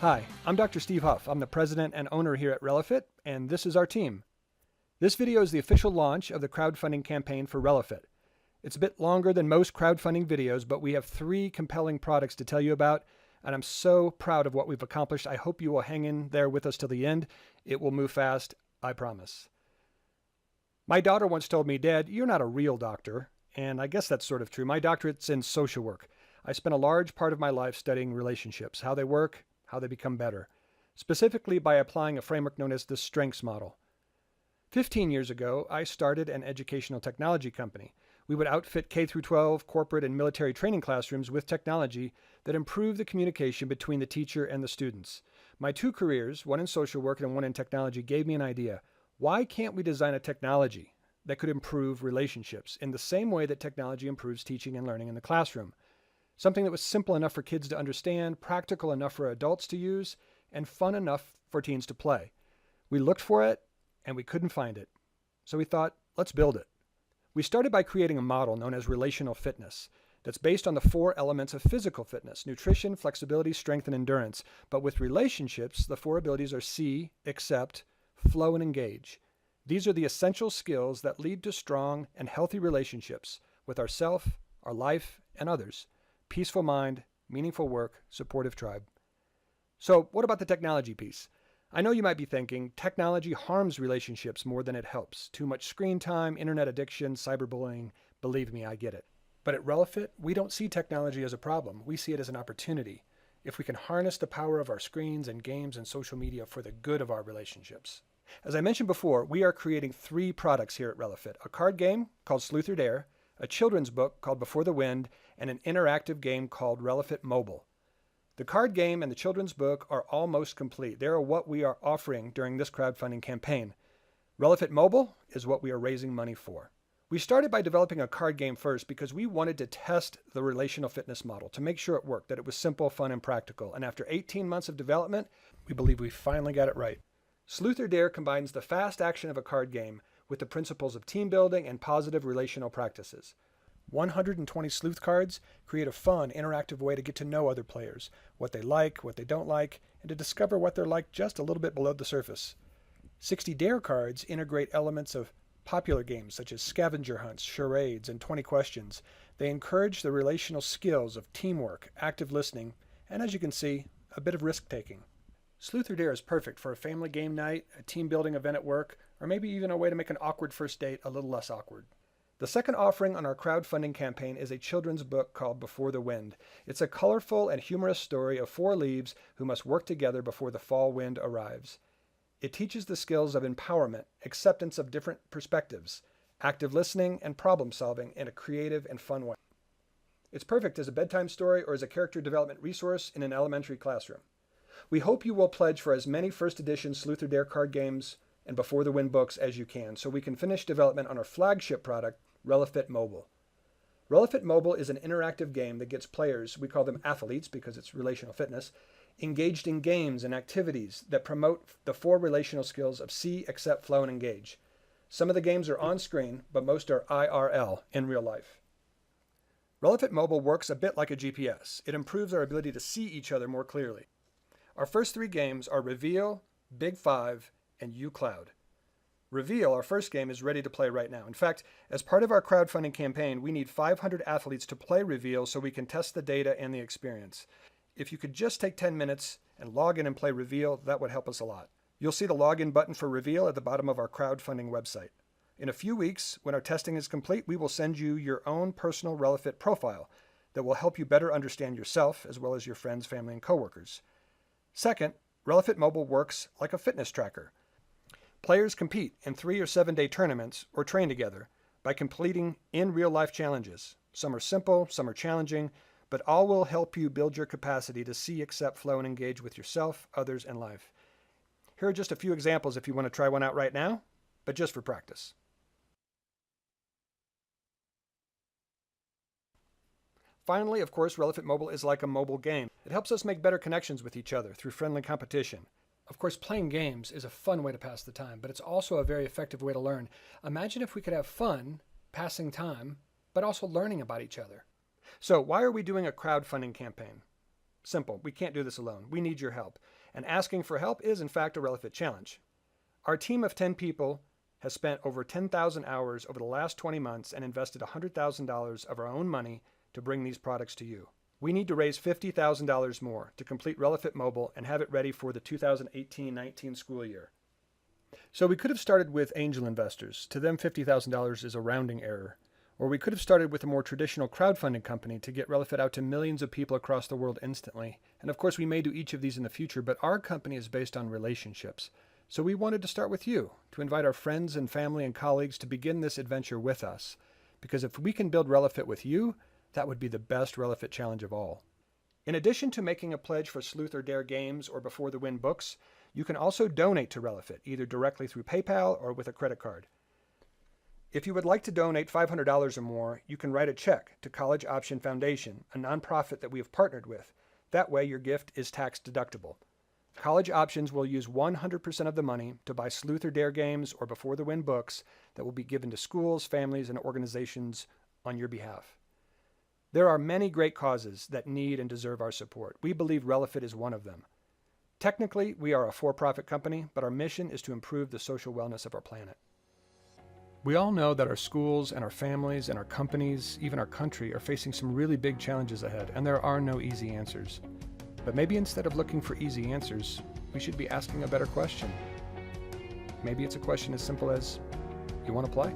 Hi, I'm Dr. Steve Huff. I'm the president and owner here at RellaFit, and this is our team. This video is the official launch of the crowdfunding campaign for RellaFit. It's a bit longer than most crowdfunding videos, but we have 3 compelling products to tell you about, and I'm so proud of what we've accomplished. I hope you will hang in there with us till the end. It will move fast, I promise. My daughter once told me, "Dad, you're not a real doctor," and I guess that's sort of true. My doctorate's in social work. I spent a large part of my life studying relationships, how they work, how they become better, specifically by applying a framework known as the Strengths Model. 15 years ago, I started an educational technology company. We would outfit K-12 corporate and military training classrooms with technology that improved the communication between the teacher and the students. My 2 careers, one in social work and one in technology, gave me an idea. Why can't we design a technology that could improve relationships in the same way that technology improves teaching and learning in the classroom? Something that was simple enough for kids to understand, practical enough for adults to use, and fun enough for teens to play. We looked for it, and we couldn't find it. So we thought, let's build it. We started by creating a model known as relational fitness that's based on the 4 elements of physical fitness: nutrition, flexibility, strength, and endurance. But with relationships, the 4 abilities are see, accept, flow, and engage. These are the essential skills that lead to strong and healthy relationships with ourself, our life, and others. Peaceful mind, meaningful work, supportive tribe. So what about the technology piece? I know you might be thinking, technology harms relationships more than it helps. Too much screen time, internet addiction, cyberbullying. Believe me, I get it. But at RellaFit, we don't see technology as a problem. We see it as an opportunity. If we can harness the power of our screens and games and social media for the good of our relationships. As I mentioned before, we are creating 3 products here at RellaFit: a card game called Sleuth or Dare, a children's book called Before the Wind, and an interactive game called RellaFit Mobile. The card game and the children's book are almost complete. They are what we are offering during this crowdfunding campaign. RellaFit Mobile is what we are raising money for. We started by developing a card game first because we wanted to test the relational fitness model to make sure it worked, that it was simple, fun, and practical. And after 18 months of development, we believe we finally got it right. Sleuth or Dare combines the fast action of a card game with the principles of team building and positive relational practices. 120 sleuth cards create a fun, interactive way to get to know other players, what they like, what they don't like, and to discover what they're like just a little bit below the surface. 60 Dare cards integrate elements of popular games such as scavenger hunts, charades, and 20 questions. They encourage the relational skills of teamwork, active listening, and as you can see, a bit of risk-taking. Sleuth or Dare is perfect for a family game night, a team-building event at work, or maybe even a way to make an awkward first date a little less awkward. The second offering on our crowdfunding campaign is a children's book called Before the Wind. It's a colorful and humorous story of 4 leaves who must work together before the fall wind arrives. It teaches the skills of empowerment, acceptance of different perspectives, active listening, and problem solving in a creative and fun way. It's perfect as a bedtime story or as a character development resource in an elementary classroom. We hope you will pledge for as many first edition Sleuth or Dare card games and Before the Wind books as you can, so we can finish development on our flagship product, RellaFit Mobile. RellaFit Mobile is an interactive game that gets players, we call them athletes because it's relational fitness, engaged in games and activities that promote the 4 relational skills of see, accept, flow, and engage. Some of the games are on screen, but most are IRL, in real life. RellaFit Mobile works a bit like a GPS. It improves our ability to see each other more clearly. Our first 3 games are Reveal, Big 5, and UCloud. Reveal, our first game, is ready to play right now. In fact, as part of our crowdfunding campaign, we need 500 athletes to play Reveal so we can test the data and the experience. If you could just take 10 minutes and log in and play Reveal, that would help us a lot. You'll see the login button for Reveal at the bottom of our crowdfunding website. In a few weeks, when our testing is complete, we will send you your own personal RellaFit profile that will help you better understand yourself as well as your friends, family, and coworkers. Second, RellaFit Mobile works like a fitness tracker. Players compete in 3 or 7-day tournaments or train together by completing in real-life challenges. Some are simple, some are challenging, but all will help you build your capacity to see, accept, flow, and engage with yourself, others, and life. Here are just a few examples if you want to try one out right now, but just for practice. Finally, of course, RellaFit Mobile is like a mobile game. It helps us make better connections with each other through friendly competition. Of course, playing games is a fun way to pass the time, but it's also a very effective way to learn. Imagine if we could have fun passing time, but also learning about each other. So why are we doing a crowdfunding campaign? Simple. We can't do this alone. We need your help. And asking for help is, in fact, a RellaFit challenge. Our team of 10 people has spent over 10,000 hours over the last 20 months and invested $100,000 of our own money to bring these products to you. We need to raise $50,000 more to complete RellaFit Mobile and have it ready for the 2018-19 school year. So we could have started with angel investors. To them, $50,000 is a rounding error. Or we could have started with a more traditional crowdfunding company to get RellaFit out to millions of people across the world instantly. And of course, we may do each of these in the future, but our company is based on relationships. So we wanted to start with you, to invite our friends and family and colleagues to begin this adventure with us. Because if we can build RellaFit with you, that would be the best RellaFit challenge of all. In addition to making a pledge for Sleuth or Dare games or Before the Win books, you can also donate to RellaFit, either directly through PayPal or with a credit card. If you would like to donate $500 or more, you can write a check to College Option Foundation, a nonprofit that we have partnered with. That way your gift is tax deductible. College Options will use 100% of the money to buy Sleuth or Dare games or Before the Win books that will be given to schools, families, and organizations on your behalf. There are many great causes that need and deserve our support. We believe RellaFit is one of them. Technically, we are a for-profit company, but our mission is to improve the social wellness of our planet. We all know that our schools and our families and our companies, even our country, are facing some really big challenges ahead, and there are no easy answers. But maybe instead of looking for easy answers, we should be asking a better question. Maybe it's a question as simple as, you want to play?